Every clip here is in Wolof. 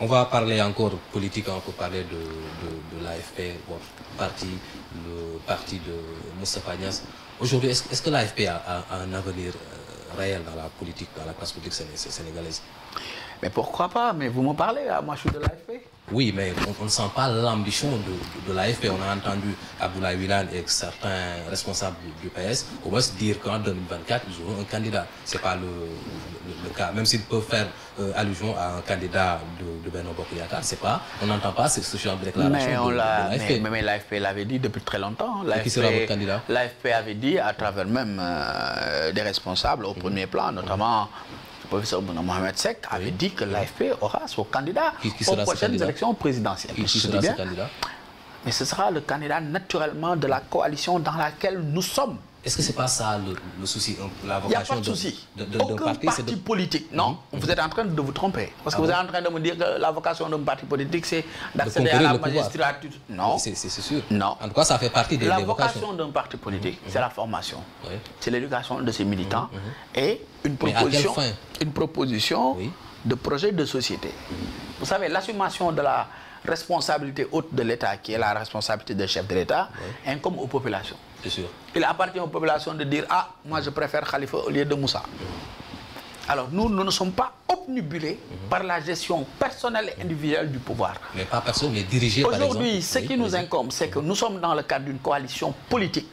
On va parler encore politique, on peut parler de l'AFP, votre parti, le parti de Moustapha Niasse. Aujourd'hui, est-ce que l'AFP a un avenir réel dans la politique, dans la classe politique sénégalaise? Mais pourquoi pas? Mais vous me parlez, là, moi je suis de l'AFP. Oui, mais on ne sent pas l'ambition de l'AFP. On a entendu Abdoulaye Wilane et certains responsables du PS au moins dire qu'en 2024, ils auront un candidat. Ce n'est pas le cas. Même s'ils peuvent faire allusion à un candidat de Benno Bokk Yakaar, c'est pas, on n'entend pas ce genre de déclaration de l'AFP. Mais l'AFP l'avait dit depuis très longtemps. Et qui sera votre candidat? L'AFP avait dit à travers même des responsables au premier plan, notamment le professeur Mohamed Seck, avait dit que l'AFP aura son candidat aux prochaines élections présidentielles. Qui sera ce candidat? Mais ce sera le candidat naturellement de la coalition dans laquelle nous sommes. Est-ce que ce n'est pas ça le souci, la vocation? Il n'y a pas de souci. Aucun parti politique, non. Vous êtes en train de vous tromper. Parce que vous êtes en train de me dire que la vocation d'un parti politique, c'est d'accéder à la magistrature. Non. C'est sûr. Non. En tout cas, ça fait partie des vocations. La vocation d'un parti politique, c'est la formation. Oui. C'est l'éducation de ses militants et une proposition de projet de société. Vous savez, l'assumation de la responsabilité haute de l'État, qui est la responsabilité des chefs de l'État, incombe aux populations. C'est sûr. Il appartient aux populations de dire « Ah, moi je préfère Khalifa au lieu de Moussa ». Alors nous ne sommes pas obnubilés par la gestion personnelle et individuelle du pouvoir. Mais pas personnel, mais dirigé par exemple. Aujourd'hui, ce qui nous incombe, c'est que nous sommes dans le cadre d'une coalition politique.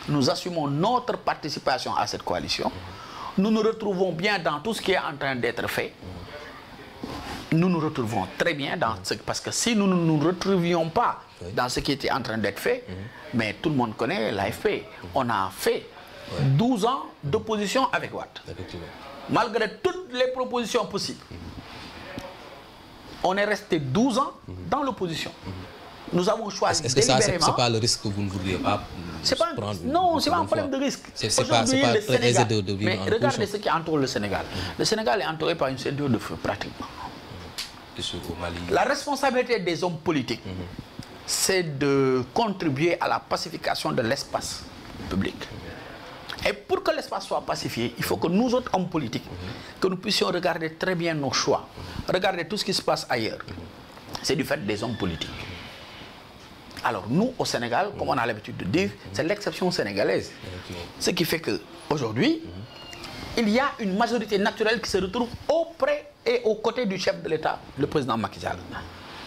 Nous assumons notre participation à cette coalition. Nous nous retrouvons bien dans tout ce qui est en train d'être fait. Nous nous retrouvons très bien dans ce... Parce que si nous ne nous retrouvions pas dans ce qui était en train d'être fait, mais tout le monde connaît l'AFP. On a fait 12 ans d'opposition avec Wade. Malgré toutes les propositions possibles. On est resté 12 ans dans l'opposition. Nous avons choisi délibérément... Est-ce que ce n'est pas le risque que vous ne voudriez pas prendre? Non, ce n'est pas un problème de risque. C'est pas très aisé de vivre mais regardez ce qui entoure le Sénégal. Le Sénégal est entouré par une ceinture de feu, pratiquement. La responsabilité des hommes politiques, c'est de contribuer à la pacification de l'espace public. Et pour que l'espace soit pacifié, il faut que nous autres hommes politiques, que nous puissions regarder très bien nos choix, regarder tout ce qui se passe ailleurs. C'est du fait des hommes politiques. Alors nous, au Sénégal, comme on a l'habitude de dire, c'est l'exception sénégalaise. Ce qui fait qu'aujourd'hui, il y a une majorité naturelle qui se retrouve auprès et aux côtés du chef de l'État, le président Macky Sall.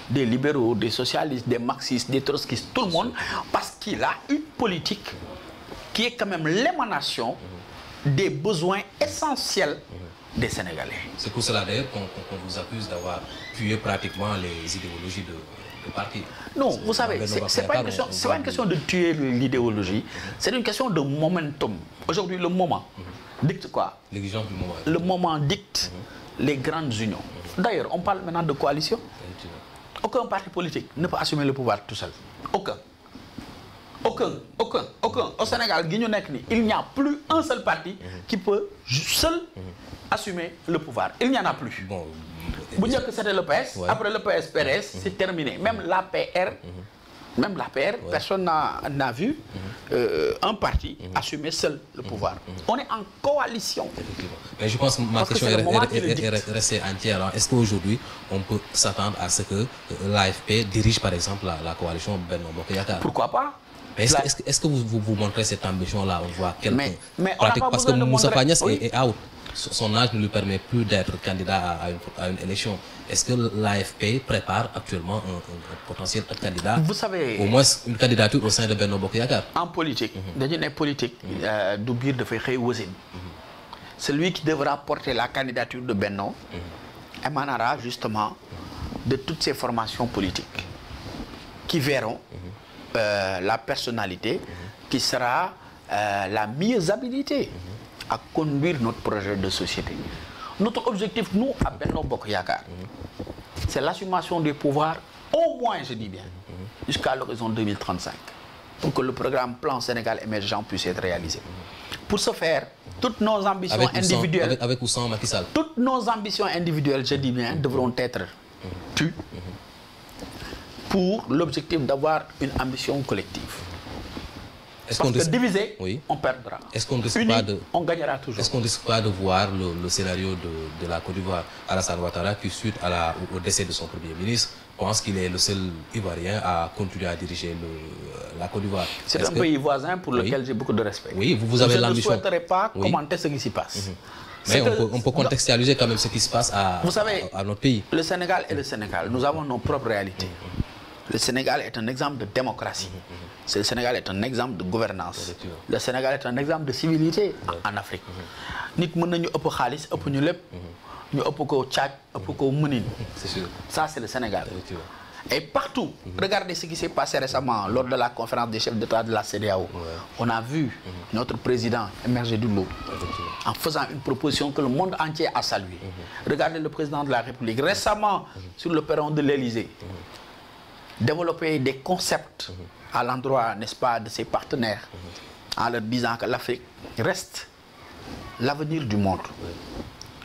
Des libéraux, des socialistes, des marxistes, des trotskistes, tout le monde, parce qu'il a une politique qui est quand même l'émanation des besoins essentiels des Sénégalais. C'est pour cela d'ailleurs qu'on vous accuse d'avoir tué pratiquement les idéologies de parti. Non, vous savez, ce n'est pas une question de tuer l'idéologie, c'est une question de momentum. Aujourd'hui, le moment dicte quoi? L'exigence du moment. Le moment dicte les grandes unions. D'ailleurs, on parle maintenant de coalition. Aucun parti politique ne peut assumer le pouvoir tout seul. Aucun. Au Sénégal, il n'y a plus un seul parti qui peut seul assumer le pouvoir. Il n'y en a plus. Bon, vous dites que c'était le PS, après le PS, PRS, c'est terminé. Même l'APR, personne n'a vu un parti assumer seul le pouvoir. On est en coalition. Mais je pense que ma question est restée entière. Est-ce qu'aujourd'hui, on peut s'attendre à ce que l'AFP dirige par exemple la coalition Benno Bokk Yakaar? Pourquoi pas? Est-ce que vous montrez cette ambition-là? On voit quelqu'un pratique parce que Moustapha Niasse est out. Son âge ne lui permet plus d'être candidat à une élection. Est-ce que l'AFP prépare actuellement un potentiel candidat? Vous savez, au moins une candidature au sein de Benno Bokk Yakaar? En politique, celui qui devra porter la candidature de Benno émanera justement de toutes ces formations politiques qui verront la personnalité qui sera la mieux habilitée à conduire notre projet de société. Notre objectif, nous, à Benno Bokk Yakaar, c'est l'assumation des pouvoirs, au moins, je dis bien, jusqu'à l'horizon 2035, pour que le programme Plan Sénégal émergent puisse être réalisé. Pour ce faire, toutes nos ambitions individuelles... Avec ou sans Macky Sall? Toutes nos ambitions individuelles, je dis bien, devront être tues pour l'objectif d'avoir une ambition collective. Parce que divisé, on perdra. Est-ce qu'on risque Uni, pas de, on gagnera toujours. Est-ce qu'on risque pas de voir le scénario de la Côte d'Ivoire, Alassane Ouattara, qui suite au décès de son premier ministre, pense qu'il est le seul Ivoirien à continuer à diriger la Côte d'Ivoire. C'est un pays voisin pour lequel j'ai beaucoup de respect. Oui, vous avez l'ambition. Je ne souhaiterais pas commenter ce qui s'y passe. Mais on peut contextualiser quand même ce qui se passe à notre pays. Le Sénégal est le Sénégal. Nous avons nos propres réalités. Le Sénégal est un exemple de démocratie. Le Sénégal est un exemple de gouvernance. Le Sénégal est un exemple de civilité en Afrique. Nit mën nañu ëpp xaalis ëpp ñu lépp ñu ëpp ko caaj ëpp ko mënin. C'est sûr. Ça c'est le Sénégal. Et partout, regardez ce qui s'est passé récemment lors de la conférence des chefs d'État de la CEDEAO. On a vu notre président émerger du lot en faisant une proposition que le monde entier a saluée. Regardez le président de la République récemment sur le perron de l'Élysée développer des concepts à l'endroit, n'est-ce pas, de ses partenaires en leur disant que l'Afrique reste l'avenir du monde.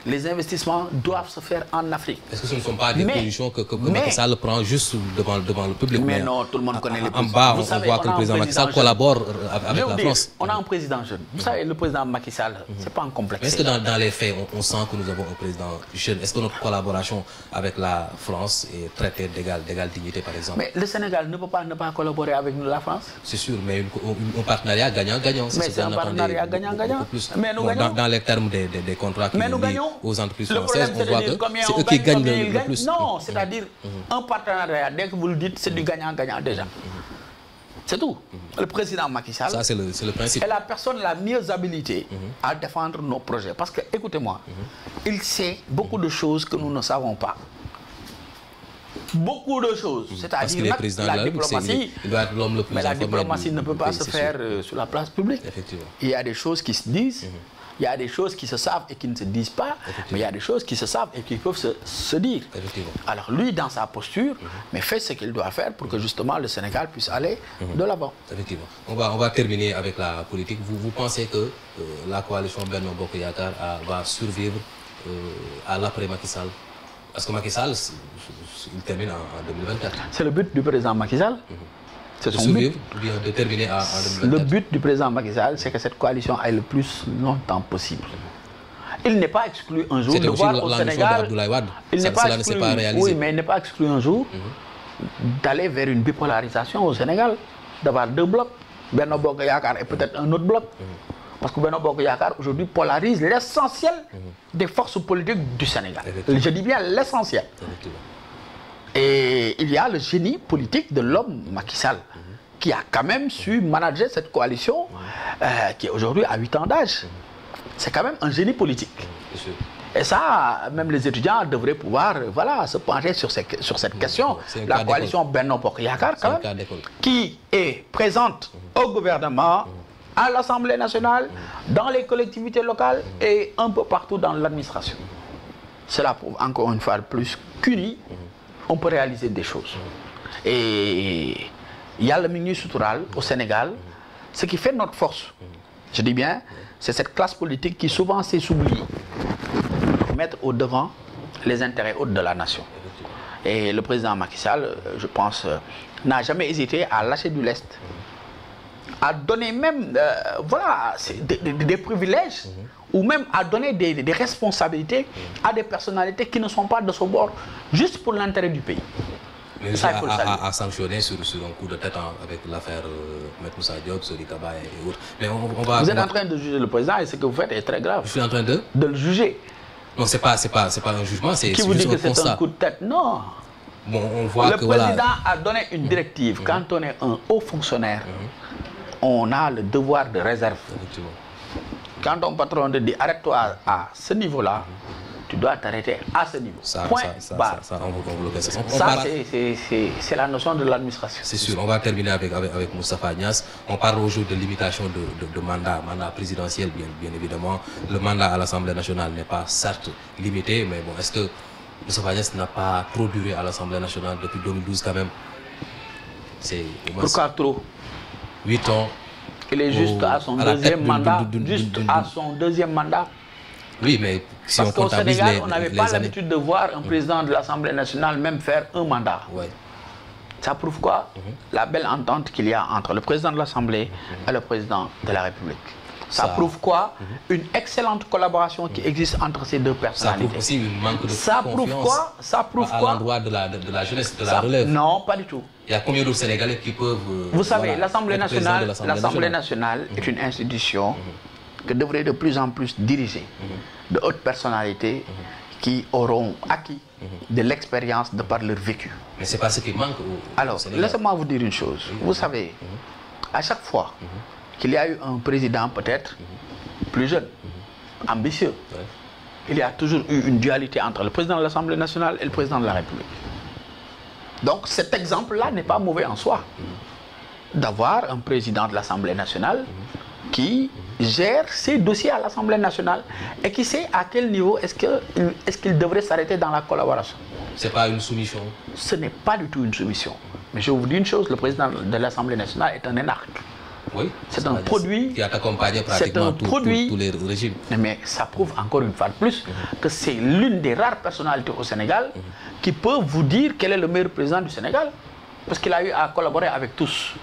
Les investissements doivent se faire en Afrique. Est-ce que ce ne sont pas des positions que Macky Sall prend juste devant le public? Mais non, tout le monde connaît les positions. En bas, on voit que le président Macky Sall collabore avec la France. On a un président jeune. Vous savez, le président Macky Sall, c'est pas un complexe. Est-ce que dans les faits, on sent que nous avons un président jeune? Est-ce que notre collaboration avec la France est traitée d'égale dignité, par exemple? Mais le Sénégal ne peut pas ne pas collaborer avec la France. C'est sûr, mais un partenariat gagnant-gagnant. Mais c'est un partenariat gagnant-gagnant. Mais nous gagnons. Dans les termes des contrats qui nous lient aux entreprises françaises, on voit que c'est eux qui gagnent le plus. Non, c'est-à-dire un partenariat, dès que vous le dites, c'est du gagnant-gagnant déjà. C'est tout. Le président Macky Sall ça, c'est le principe. est la personne la mieux habilitée à défendre nos projets. Parce que, écoutez-moi, il sait beaucoup de choses que nous ne savons pas. Beaucoup de choses. C'est-à-dire la diplomatie. Il doit être l'homme le plus mais la informé diplomatie ne peut pas se faire sur la place publique. Effectivement. Il y a des choses qui se disent. Il y a des choses qui se savent et qui ne se disent pas, mais il y a des choses qui se savent et qui peuvent se dire. Alors lui, dans sa posture, mais fait ce qu'il doit faire pour que justement le Sénégal puisse aller de l'avant. Effectivement. On va terminer avec la politique. Vous pensez que la coalition Benno Bokk Yakaar va survivre à l'après Macky Sall? Parce que Macky Sall, il termine en 2024. C'est le but du président Macky Sall. C'est son but. De terminer en 2024. Le but du président Macky Sall, c'est que cette coalition aille le plus longtemps possible. Il n'est pas exclu un jour de voir au Sénégal. Il n'est pas exclu, oui, mais il n'est pas exclu un jour d'aller vers une bipolarisation au Sénégal, d'avoir deux blocs, Benno Bokk Yakaar et peut-être un autre bloc. Parce que Benno Bokk Yakaar aujourd'hui polarise l'essentiel des forces politiques du Sénégal. Je dis bien l'essentiel. Et il y a le génie politique de l'homme Macky Sall qui a quand même su manager cette coalition qui est aujourd'hui à 8 ans d'âge. C'est quand même un génie politique. Et ça, même les étudiants devraient pouvoir se pencher sur cette question. La coalition Benno Bokk Yakaar, quand même, qui est présente au gouvernement, à l'Assemblée nationale, dans les collectivités locales et un peu partout dans l'administration. Cela prouve encore une fois plus qu'unis, on peut réaliser des choses. Et il y a le ministre Soutoral au Sénégal, ce qui fait notre force. Je dis bien, c'est cette classe politique qui souvent s'est oubliée pour mettre au devant les intérêts hauts de la nation. Et le président Macky Sall, je pense, n'a jamais hésité à lâcher du lest, à donner même des privilèges ou même à donner des responsabilités à des personnalités qui ne sont pas de son bord, juste pour l'intérêt du pays. Mais ça, il faut le saluer. À sanctionner sur un coup de tête avec l'affaire M. Moussa Diop, Sori Kaba et autres. Mais vous êtes en train de juger le président et ce que vous faites est très grave. Je suis en train de le juger. Non, c'est pas un jugement, c'est qui vous dit que c'est un coup de tête? Non. Bon, on voit le président a donné une directive. Quand on est un haut fonctionnaire, on a le devoir de réserve. Quand ton patron te dit arrête-toi à ce niveau-là, tu dois t'arrêter à ce niveau. Point barre. Ça, c'est la notion de l'administration. C'est sûr. On va terminer avec Moustapha Niasse. On parle aujourd'hui de limitation de mandat présidentiel, bien évidemment. Le mandat à l'Assemblée nationale n'est pas certes limité, mais bon, est-ce que Moustapha Niasse n'a pas trop duré à l'Assemblée nationale depuis 2012 quand même? Pourquoi trop? 8 ans. Il est juste à son deuxième mandat. Juste à son deuxième mandat. Oui, mais si parce on qu'au comptabilise Sénégal, on n'avait pas l'habitude de voir un président de l'Assemblée nationale même faire un mandat. Ouais. Ça prouve quoi? La belle entente qu'il y a entre le président de l'Assemblée et le président de la République. Ça prouve quoi? Une excellente collaboration qui existe entre ces deux personnalités. Ça prouve aussi une manque de ça confiance prouve quoi? Ça prouve à quoi? l'endroit de la jeunesse, de la relève. Non, pas du tout. Il y a combien d'autres Sénégalais qui peuvent... Vous savez, l'Assemblée nationale, est une institution que devrait de plus en plus diriger de hautes personnalités qui auront acquis de l'expérience de par leur vécu. Mais c'est pas ce qui manque Alors, laissez-moi vous dire une chose. Vous savez, à chaque fois qu'il y a eu un président peut-être plus jeune, ambitieux, il y a toujours eu une dualité entre le président de l'Assemblée nationale et le président de la République. Donc cet exemple-là n'est pas mauvais en soi. D'avoir un président de l'Assemblée nationale qui gère ses dossiers à l'Assemblée nationale et qui sait à quel niveau est-ce qu'il devrait s'arrêter dans la collaboration. C'est pas une soumission. Ce n'est pas du tout une soumission. Mais je vous dis une chose, le président de l'Assemblée nationale est un énarque. Oui. C'est un produit qui a accompagné pratiquement tous les régimes. Mais ça prouve encore une fois de plus que c'est l'une des rares personnalités au Sénégal qui peut vous dire quel est le meilleur président du Sénégal. Parce qu'il a eu à collaborer avec tous.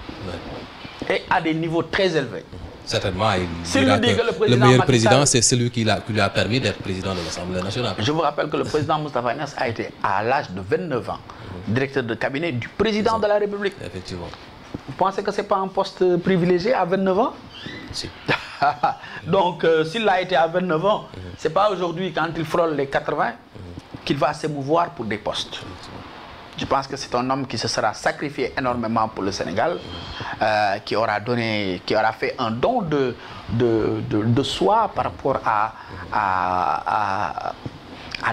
Et à des niveaux très élevés. Certainement, il dira que le meilleur président, c'est celui qui lui a permis d'être président de l'Assemblée nationale. Je vous rappelle que le président Moustapha Niasse a été à l'âge de 29 ans directeur de cabinet du président de la République. Effectivement. Vous pensez que ce n'est pas un poste privilégié à 29 ans? Si. Donc, s'il a été à 29 ans, ce n'est pas aujourd'hui, quand il frôle les 80, qu'il va s'émouvoir pour des postes. Je pense que c'est un homme qui se sera sacrifié énormément pour le Sénégal, qui aura fait un don de soi par rapport à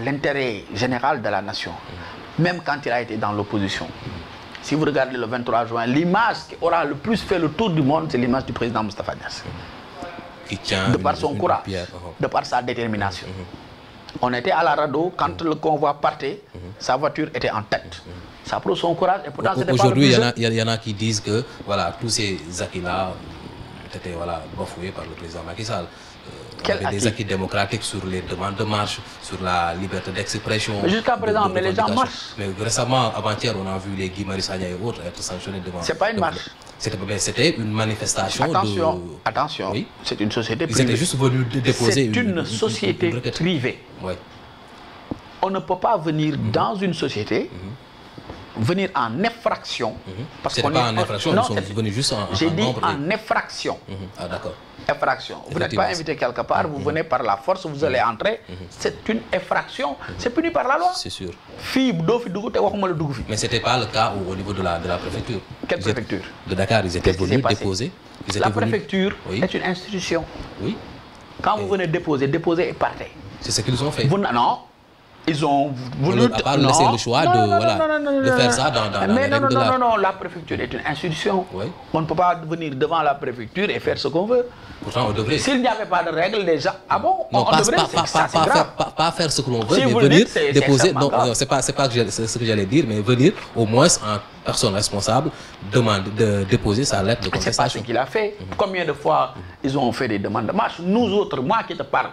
l'intérêt général de la nation, même quand il a été dans l'opposition. Si vous regardez le 23 juin, l'image qui aura le plus fait le tour du monde, c'est l'image du président Moustapha Niasse. De par son courage, de par sa détermination. On était à la rado, quand le convoi partait, sa voiture était en tête. Ça prouve son courage. Et pourtant, aujourd'hui, il y en a qui disent que voilà, tous ces acquis-là étaient bafoués par le président Macky Sall. Des acquis démocratiques sur les demandes de marche, sur la liberté d'expression. Mais jusqu'à présent, mais les gens marchent. Mais récemment, avant-hier, on a vu les Guy Marius Sagna et autres être sanctionnés devant... C'est pas une marche. C'était une manifestation. Attention, oui. C'est une société privée. Ils étaient juste venus déposer une société privée. Oui. On ne peut pas venir dans une société, venir en effraction. Parce qu'on pas en effraction, ils sont venus juste en J'ai dit en effraction. Ah d'accord. Effraction. Vous n'êtes pas invité quelque part, vous venez par la force, vous allez entrer. C'est une effraction. C'est puni par la loi. C'est sûr. Mais ce n'était pas le cas au niveau de la préfecture. Quelle préfecture? De Dakar, ils étaient venus déposer. La préfecture est une institution. Oui. Quand vous venez déposer et partez. C'est ce qu'ils ont fait. Non. Ils ont voulu... À part laisser le choix de faire ça dans les règles de l'art. Non, la préfecture est une institution. Oui. On ne peut pas venir devant la préfecture et faire ce qu'on veut. Pourtant, on devrait. S'il n'y avait pas de règles déjà, on devrait... Pas faire ce que l'on veut, mais venir déposer... Non, c'est pas ce que j'allais dire, mais venir au moins en personne responsable déposer sa lettre de contestation. C'est pas ce qu'il a fait. Combien de fois ils ont fait des demandes de marche? Nous autres, moi qui te parle,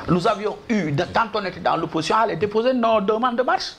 nous avions eu, quand on était dans l'opposition, à aller déposer nos demandes de marche.